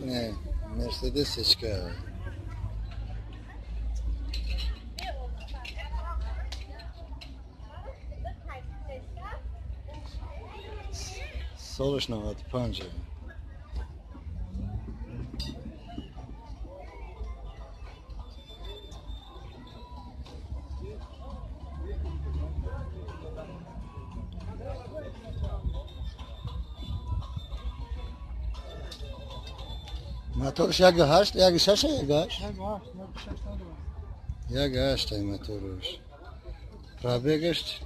Ne, Mercedes-ечка. Солиш 95. Motorش یک هشت، یک شش، یک هشت. یک هشت موتورش. پرابگش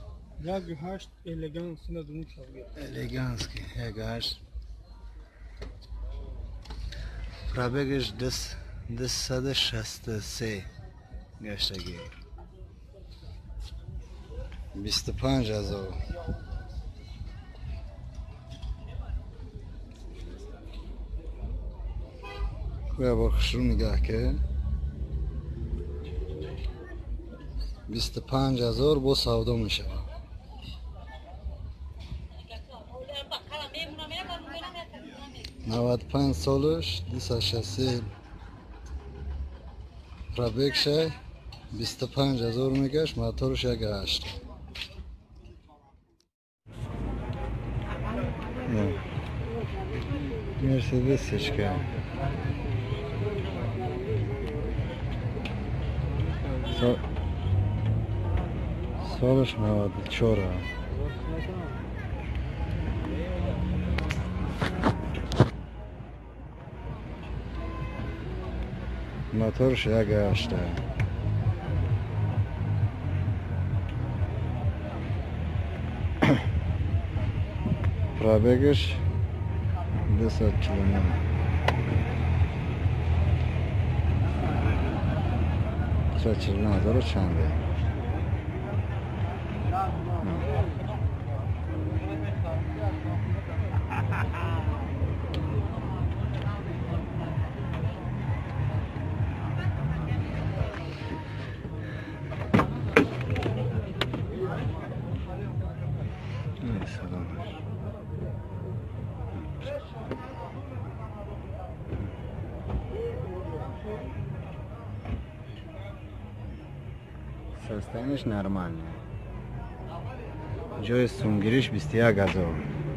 یک هشت الگانس ندونم چاویه. الگانس کی یک هشت. پرابگش دست 163 گشتگی. 25,000. خواه با خشرو نگاه که 25,000 با سودا میشه. 95 سالش 260 پرابگشه 25,000 میگشت. موتورش یک هشت. مرسدس-ечка. سالش 94. موتورش یک هشته. پرابگش 200 کیلومتر. چه 40,000 چنده؟ Состояние нормальное. Joy сумгириш 21,000.